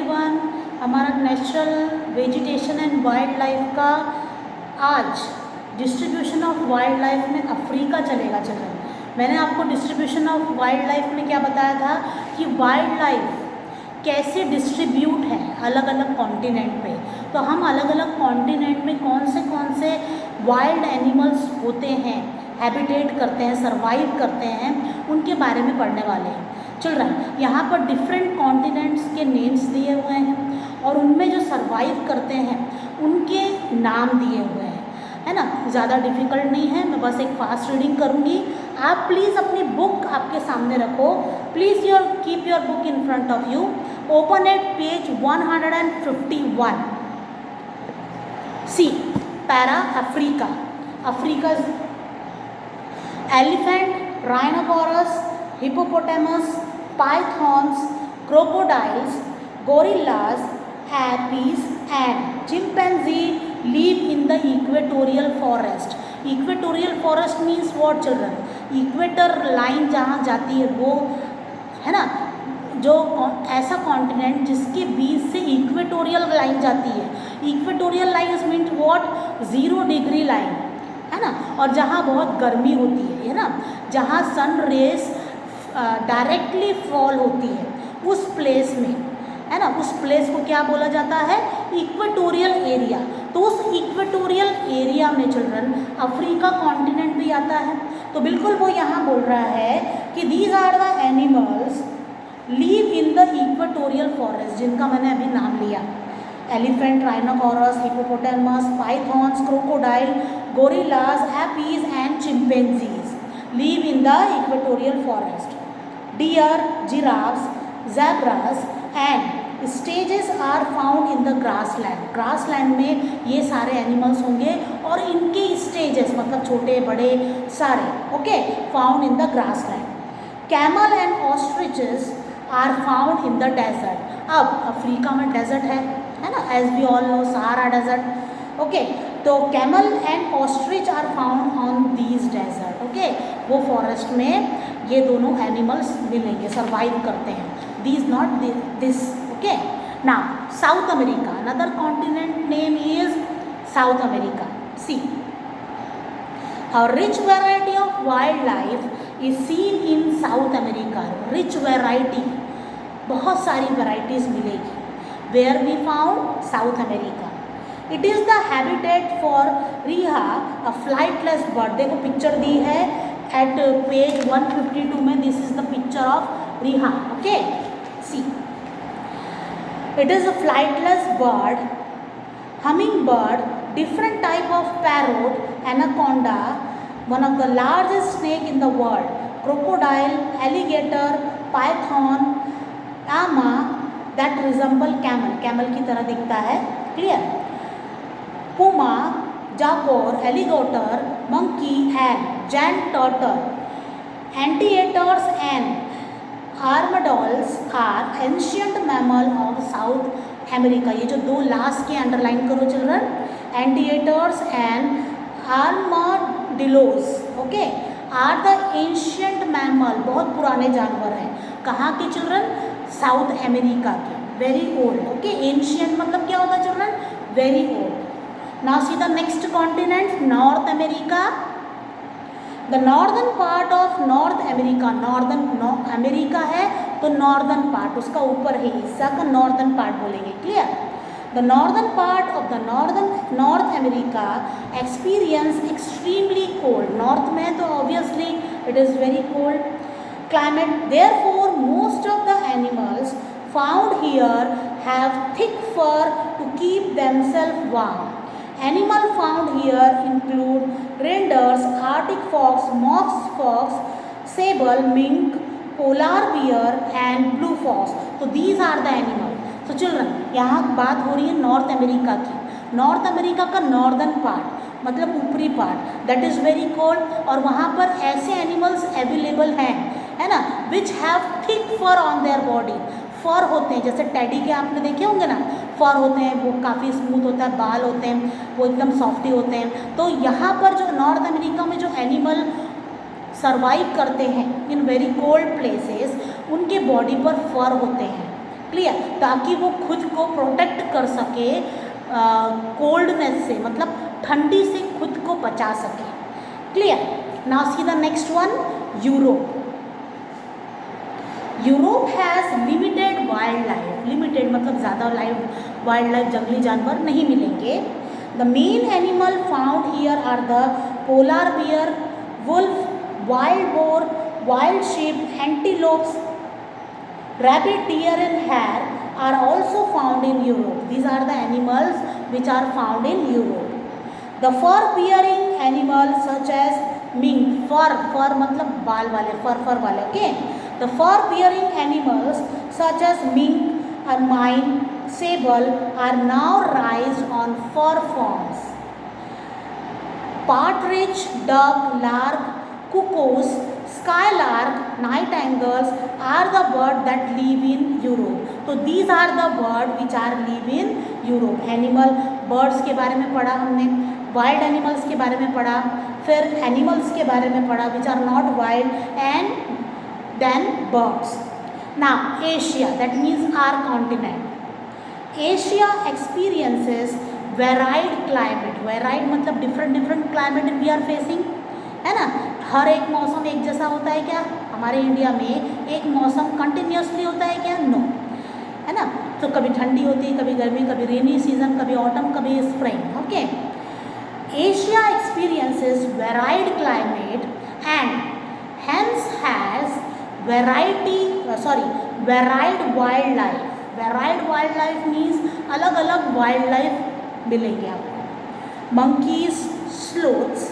Everyone. हमारा natural vegetation and wild life का आज डिस्ट्रीब्यूशन ऑफ वाइल्ड लाइफ में अफ्रीका चलेगा। मैंने आपको डिस्ट्रीब्यूशन ऑफ वाइल्ड लाइफ में क्या बताया था कि वाइल्ड लाइफ कैसे डिस्ट्रीब्यूट है अलग अलग कॉन्टिनेंट पे। तो हम अलग अलग कॉन्टिनेंट में कौन से वाइल्ड एनिमल्स होते हैं, हैबिटेट करते हैं, सरवाइव करते हैं, उनके बारे में पढ़ने वाले हैं। चिल्ड्रन, यहाँ पर डिफरेंट कॉन्टिनेंट्स के नेम्स दिए हुए हैं और उनमें जो सरवाइव करते हैं उनके नाम दिए हुए हैं, है ना। ज़्यादा डिफिकल्ट नहीं है, मैं बस एक फास्ट रीडिंग करूँगी। आप प्लीज़ अपनी बुक आपके सामने रखो। Please keep your book in front of you. Open at page 151। See para Africa. Africa elephant, rhinoceros, hippopotamus, pythons, crocodiles, gorillas, harpies and chimpanzee live in the equatorial forest. Equatorial forest means what children? Equator line जहाँ जाती है वो, है ना, जो ऐसा continent जिसके बीच से इक्वेटोरियल लाइन जाती है। Equatorial line is mean what? 0 degree line, है ना। और जहाँ बहुत गर्मी होती है ना, जहाँ सन रेस डायरेक्टली फॉल होती है, उस प्लेस में, है ना, उस प्लेस को क्या बोला जाता है? Equatorial area. तो उस इक्वेटोरियल एरिया में चिल्ड्रन अफ्रीका कॉन्टिनेंट भी आता है। तो बिल्कुल वो यहाँ बोल रहा है कि these are the animals live in the equatorial forest, जिनका मैंने अभी नाम लिया। Elephant, rhinoceros, hippopotamus, pythons, crocodile, gorillas, हैपीज and chimpanzees live in the equatorial forest. Deer, giraffes, zebras and stages are found in the grassland. grassland में ये सारे animals होंगे और इनके stages मतलब छोटे बड़े सारे, okay, found in the grassland. Camel and ostriches are found in the desert. अब अफ्रीका में desert है ना, as we all know Sahara desert, okay. तो camel and ostrich are found on these desert, okay. वो forest में ये दोनों animals मिलेंगे, सरवाइव करते हैं। These not this, okay. Now South America, another continent name is South America. See a rich variety of wild life is seen in South America. Rich variety, बहुत सारी varieties मिलेगी। Where we found? South America. It is the habitat for rhea, a flightless bird. देखो picture दी है at page 152 में। This is the picture of rhea, okay. See it is a flightless bird, humming bird, different type of parrot, anaconda, one of the largest snake in the world, crocodile, alligator, python, आमा that resemble camel, camel की तरह दिखता है, clear. Puma, jaguar, alligator, monkey and giant turtle. Anteaters and armadillos are ancient mammal of South America. ये जो दो last के underline करो children, anteaters and armadillos, okay, are the ancient mammal, बहुत पुराने जानवर हैं। कहाँ के चिल्ड्रन? साउथ अमेरिका के, वेरी ओल्ड, ओके। एंशियंट मतलब क्या होता है children? Very old. Now see the next continent, North America. The northern part of North America, northern America है तो northern part, उसका ऊपर है हिस्सा का northern part बोलेंगे, clear? The northern part of the North America experience extremely cold. North में तो obviously it is very cold climate. Therefore, most of the animals found here have thick fur to keep themselves warm. Animal found here include reindeers, Arctic fox, mox fox, sable, mink, polar bear and blue fox. So these are the animals. So children, यहाँ बात हो रही है North America की। North America का northern part मतलब ऊपरी part, that is very cold. और वहाँ पर ऐसे एनिमल्स अवेलेबल हैं, है ना, which have thick fur on their body. Fur होते हैं, जैसे टेडी के आपने देखे होंगे ना, फर होते हैं, वो काफ़ी स्मूथ होता है, बाल होते हैं, वो एकदम सॉफ्टी होते हैं। तो यहाँ पर जो नॉर्थ अमेरिका में जो एनिमल सरवाइव करते हैं इन वेरी कोल्ड प्लेसेस, उनके बॉडी पर फर होते हैं, क्लियर, ताकि वो खुद को प्रोटेक्ट कर सके कोल्डनेस से, मतलब ठंडी से खुद को बचा सके। Clear. Now see the next one, Europe. Europe has limited wild life, limited मतलब ज़्यादा वाइल्ड लाइफ जंगली जानवर नहीं मिलेंगे। The main animal found here are the polar bear, wolf, wild boar, wild sheep, antelopes, rabbit, deer and hare are also found in Europe. These are the animals which are found in Europe. The fur-bearing animals such as mink, fur मतलब बाल वाले, fur वाले, okay. The fur-bearing animals such as mink, ermine, sable are now raised on fur farms. Partridge, duck, lark, cuckoos, skylark, nightingales are the birds that live in Europe. तो these are the birds which are live in Europe. Animal, birds के बारे में पढ़ा हमने, wild animals के बारे में पढ़ा, फिर animals के बारे में पढ़ा which are not wild, and then birds. Now Asia, that means our continent. Asia experiences varied climate. Varied मतलब different climate we are facing, है ना। हर एक मौसम एक जैसा होता है क्या? हमारे इंडिया में एक मौसम कंटिन्यूसली होता है क्या? नो, है ना। तो कभी ठंडी होती है, कभी गर्मी, कभी रेनी सीजन, कभी ऑटम, कभी spring, okay. Asia experiences varied climate and hence has varied wild life. Varied wild life means अलग अलग वाइल्ड लाइफ मिलेंगे आपको। Monkeys, sloths,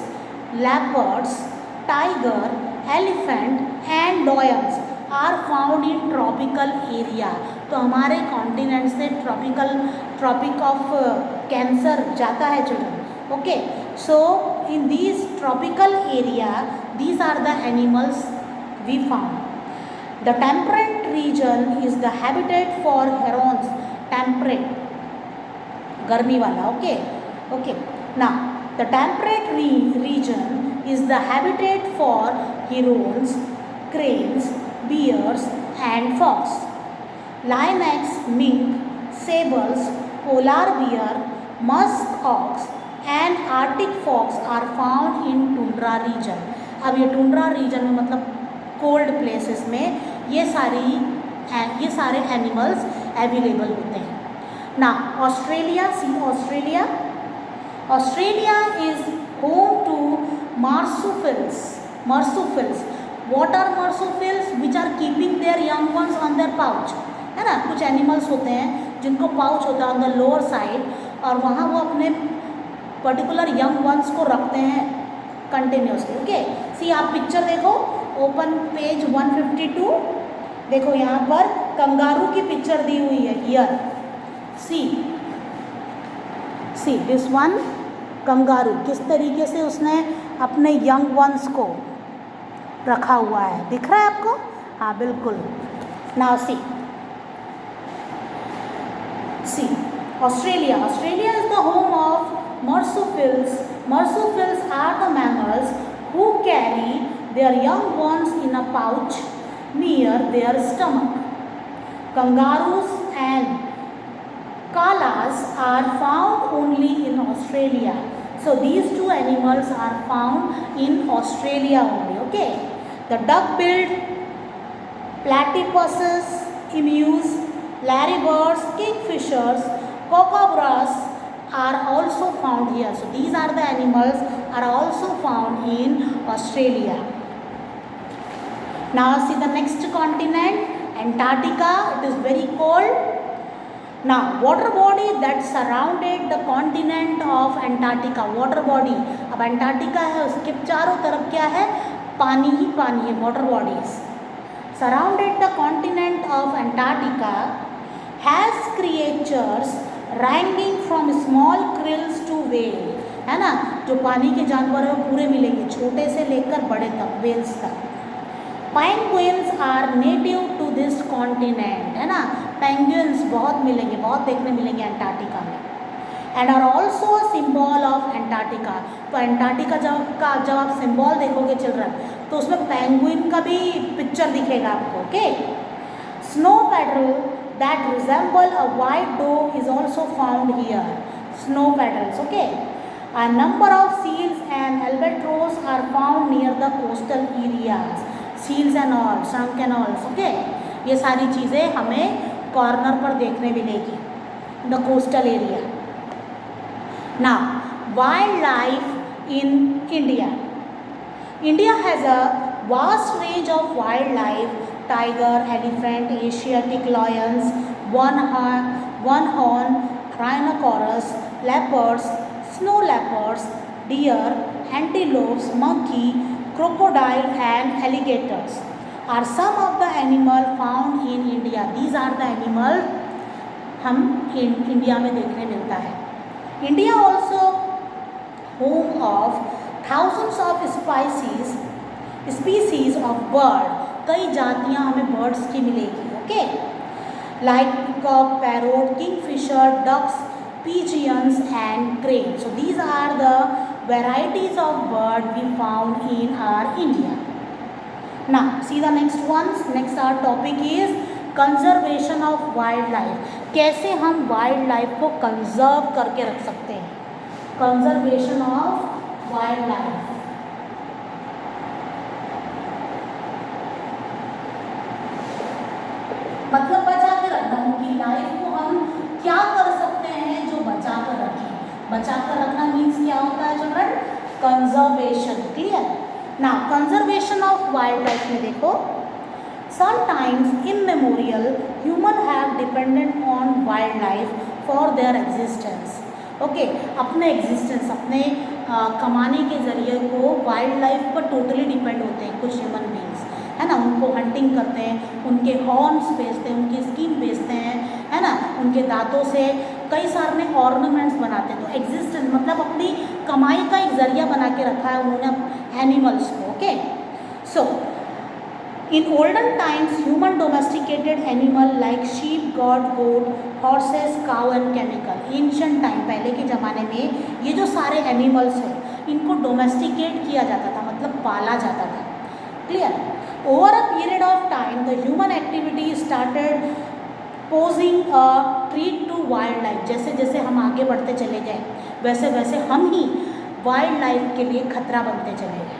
leopards, tiger, elephant and lions are found in tropical area. तो हमारे continent से tropic of cancer जाता है children, okay. So in this tropical area these are the animals we found. The temperate region is the habitat for herons. Temperate, गर्मी वाला, okay. Now the temperate region is the habitat for herons, cranes, bears and fox. Lynx, mink, sables, polar bear, musk ox and arctic fox are found in tundra region. अब ये tundra region में मतलब cold places में ये सारे animals available होते हैं ना। Australia, see Australia. Australia is home to marsupials. What are marsupials? Which are keeping their young ones on their pouch, है ना। कुछ एनिमल्स होते हैं जिनको पाउच होता है ऑन द लोअर साइड, और वहाँ वो अपने पर्टिकुलर यंग वंस को रखते हैं कंटिन्यूसली, ओके। सी आप पिक्चर देखो, ओपन पेज 152, देखो यहाँ पर कंगारू की पिक्चर दी हुई है here. See this one kangaroo, किस तरीके से उसने अपने यंग वंस को रखा हुआ है, दिख रहा है आपको? हाँ बिल्कुल। Now see Australia is the home of marsupials. Marsupials are the mammals who carry their young ones in a pouch near their stomach. Kangaroos and koalas are found only in Australia. So these two animals are found in Australia only, okay. The duck-billed, platypuses, emus, larrybirds, kingfishers, kookaburras are also found here. So these are the animals are also found in Australia. Now see the next continent, Antarctica. It is very cold. Now water body that surrounded the continent of Antarctica. Water body, अब Antarctica है, उसके चारों तरफ क्या है? पानी ही पानी है, water bodies. Surrounded the continent of Antarctica has creatures ranging from small krills to whale, है ना। जो पानी के जानवर है वो पूरे मिलेंगे, छोटे से लेकर बड़े तक, whales तक। Penguins are native to this continent, है ना। पेंगुइन्स बहुत मिलेंगे, बहुत देखने मिलेंगे अंटार्कटिका में। And are also a symbol of Antarctica. तो अंटार्कटिका जब आप सिम्बॉल देखोगे चिल्ड्रन, तो उसमें पेंगुइन का भी पिक्चर दिखेगा आपको, okay. Snow petrol that resemble a white dove is also found here. Snow petrels. Okay. A number of seals and albatross are found near the coastal areas. Seals and all, shrunk and all. Okay. ये सारी चीज़ें हमें corner पर देखने मिलेगी. The coastal area. Now, wildlife in India. India has a vast range of wildlife: tiger, elephant, Asiatic lions, one-horn rhinoceros, leopards, snow leopards, deer, antelopes, monkey, crocodile and alligators are some of the animals found in India. These are the animals हम India में देखने मिलता है. India also home of thousands of species of bird. कई जातियाँ हमें birds की मिलेगी. Okay, like peacock, parrot, kingfisher, ducks, pigeons and crane. So these are the varieties of bird we found in our India. Now see the next ones. Next our topic is conservation of wildlife. कैसे हम wildlife को conserve करके रख सकते हैं. Conservation of wildlife. मतलब बचा के रखना. उनकी लाइफ को हम क्या कर सकते हैं जो बचा कर रखें. बचा कर रखना मीन्स क्या होता है children? Conservation. Clear. Now conservation of wild life में देखो, sometimes immemorial human have depended on wildlife for their existence. Okay, अपने एग्जिस्टेंस, अपने कमाने के ज़रिए को वाइल्ड लाइफ पर टोटली डिपेंड होते हैं कुछ ह्यूमन बींग्स, है ना. उनको हंटिंग करते हैं, उनके हॉर्न्स बेचते हैं, उनकी स्किन बेचते हैं, है ना. उनके दांतों से कई सारे ऑर्नामेंट्स बनाते हैं. तो एग्जिस्टेंस मतलब अपनी कमाई का एक ज़रिया बना के रखा है उन्होंने एनिमल्स को. Okay, so in olden times human domesticated animal like sheep, goat, horses, cow and camel. ancient time, पहले के ज़माने में ये जो सारे एनिमल्स हैं इनको डोमेस्टिकेट किया जाता था, मतलब पाला जाता था. Clear. Over a period of time the human activity started posing a threat to wild life. जैसे जैसे हम आगे बढ़ते चले गए वैसे वैसे हम ही वाइल्ड लाइफ के लिए खतरा बनते चले गए.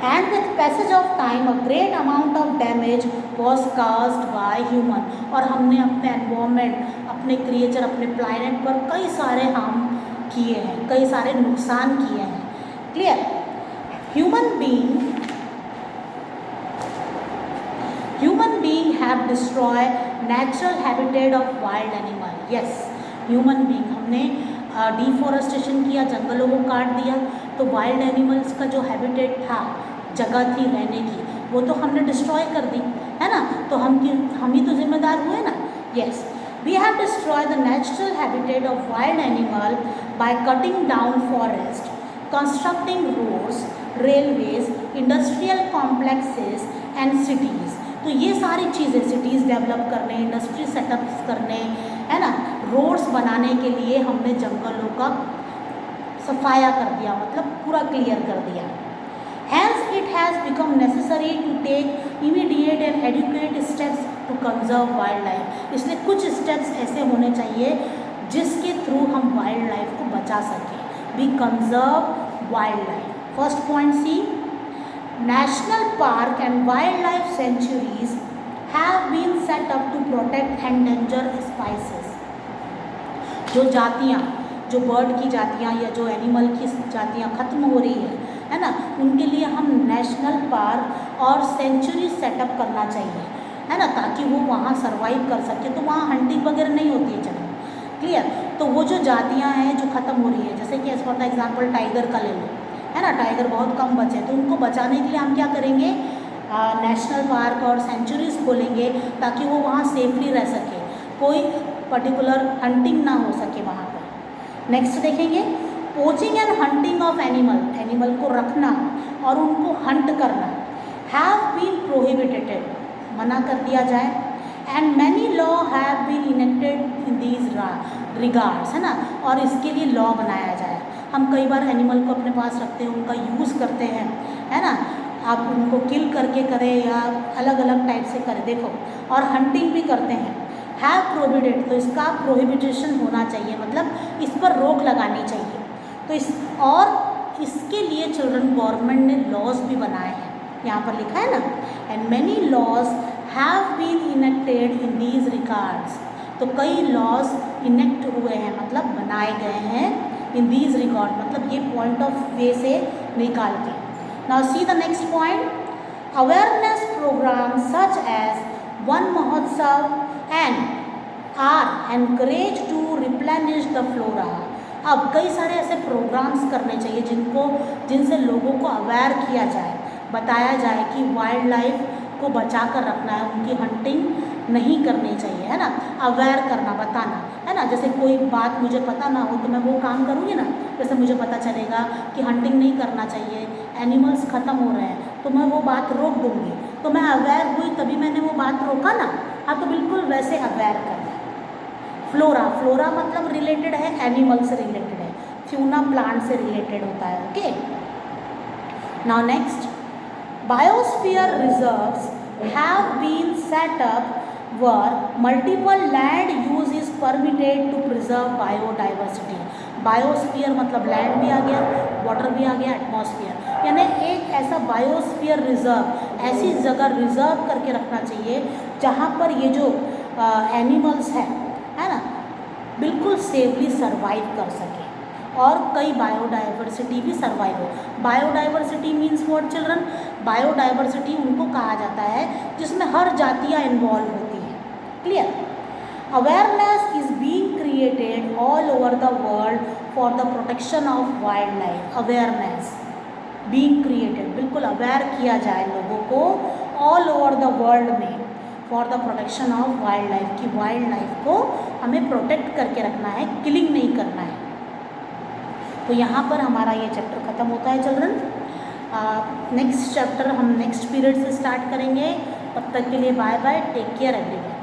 And with passage of time, a great amount of damage was caused by human. और हमने अपने एनवायरनमेंट, अपने क्रिएचर, अपने प्लैनेट पर कई सारे हार्म किए हैं, कई सारे नुकसान किए हैं. Clear. Human being have destroy natural habitat of wild animal. Yes, human being हमने डिफॉरेस्टेशन किया, जंगलों को काट दिया, तो वाइल्ड एनिमल्स का जो हैबिटेट था, जगह थी रहने की, वो तो हमने डिस्ट्रॉय कर दी, है ना. तो हम ही तो जिम्मेदार हुए ना. Yes, we have destroy the natural habitat of wild animal by cutting down forest, constructing roads, railways, industrial complexes and cities. तो ये सारी चीज़ें, सिटीज़ डेवलप करने, इंडस्ट्री सेटअप्स करने, है ना, रोड्स बनाने के लिए हमने जंगलों का सफाया कर दिया, मतलब पूरा क्लियर कर दिया. Hence, it has become necessary to take immediate and adequate steps to conserve wildlife. इसलिए कुछ steps ऐसे होने चाहिए जिसके थ्रू हम वाइल्ड लाइफ को बचा सकें. We conserve wildlife. First point, see, national park and wildlife sanctuaries have been set up to protect endangered species. जो जातियाँ, जो बर्ड की जातियाँ या जो एनिमल की जातियाँ ख़त्म हो रही है ना, उनके लिए हम नेशनल पार्क और सेंचुरी सेटअप करना चाहिए, है ना, ताकि वो वहाँ सरवाइव कर सके. तो वहाँ हंटिंग वगैरह नहीं होती है. चलो, क्लियर. तो वो जो जातियाँ हैं जो ख़त्म हो रही है, जैसे कि as for the example tiger का ले लो, है ना, टाइगर बहुत कम बचे, तो उनको बचाने के लिए हम क्या करेंगे, नेशनल पार्क और सेंचुरीज खोलेंगे ताकि वो वहाँ सेफली रह सके, कोई पर्टिकुलर हंटिंग ना हो सके वहाँ पर. नेक्स्ट देखेंगे, poaching and hunting of animal को रखना और उनको हंट करना हैव बीन प्रोहिबिटेड, मना कर दिया जाए. And many law have been enacted in these regards, है ना, और इसके लिए लॉ बनाया जाए. हम कई बार एनिमल को अपने पास रखते हैं, उनका यूज़ करते हैं, है ना, आप उनको किल करके करें या अलग अलग टाइप से करें, देखो, और हंटिंग भी करते हैं। हैव प्रोहिबिटेड, तो इसका प्रोहिबिटेशन होना चाहिए, मतलब इस पर रोक लगानी चाहिए। तो इसके लिए चिल्ड्रन गवर्नमेंट ने लॉज भी बनाए हैं, यहाँ पर लिखा है ना, and many laws have been enacted in these regards, तो कई लॉज इनेक्ट हुए हैं, मतलब बनाए गए हैं इन दीज रिगार्ड, मतलब ये पॉइंट ऑफ वे से निकाल के। Now see the next point, awareness programme such as Van Mahotsav and are encourage to replenish the flora. अब कई सारे ऐसे प्रोग्राम्स करने चाहिए जिनसे लोगों को अवेयर किया जाए, बताया जाए कि वाइल्ड लाइफ को बचा कर रखना है, उनकी हंटिंग नहीं करनी चाहिए, है ना, अवेयर करना, बताना, है ना। जैसे कोई बात मुझे पता ना हो तो मैं वो काम करूँगी ना, जैसे मुझे पता चलेगा कि हंटिंग नहीं करना चाहिए, एनिमल्स ख़त्म हो रहे हैं, तो मैं वो बात रोक दूँगी, तो मैं अवेयर हुई तभी मैंने वो बात रोका ना। हाँ, तो बिल्कुल वैसे अवेयर करना। फ्लोरा मतलब रिलेटेड है, एनिमल से रिलेटेड है, फ्यूना प्लांट से रिलेटेड होता है, okay. Now next, biosphere reserves have been set up where multiple land use is permitted to preserve biodiversity। Biosphere मतलब लैंड भी आ गया, वाटर भी आ गया, एटमॉस्फेयर, यानी एक ऐसा बायोस्फीयर रिजर्व, ऐसी जगह रिजर्व करके रखना चाहिए जहाँ पर ये जो एनिमल्स है ना, बिल्कुल सेफली सर्वाइव कर सके और कई बायोडाइवर्सिटी भी सर्वाइव हो। Biodiversity means what children, biodiversity उनको कहा जाता है जिसमें हर जातियाँ इन्वॉल्व होती हैं, clear. Awareness is being created all over the world for the protection of wild life. Awareness being created, बिल्कुल अवेयर किया जाए लोगों को ऑल ओवर द वर्ल्ड में for the protection of wild life, कि वाइल्ड लाइफ को हमें protect करके रखना है, किलिंग नहीं करना है। तो यहाँ पर हमारा ये चैप्टर ख़त्म होता है चिल्ड्रन। नेक्स्ट चैप्टर हम नेक्स्ट पीरियड से स्टार्ट करेंगे। तब तक के लिए bye bye, take care everyone.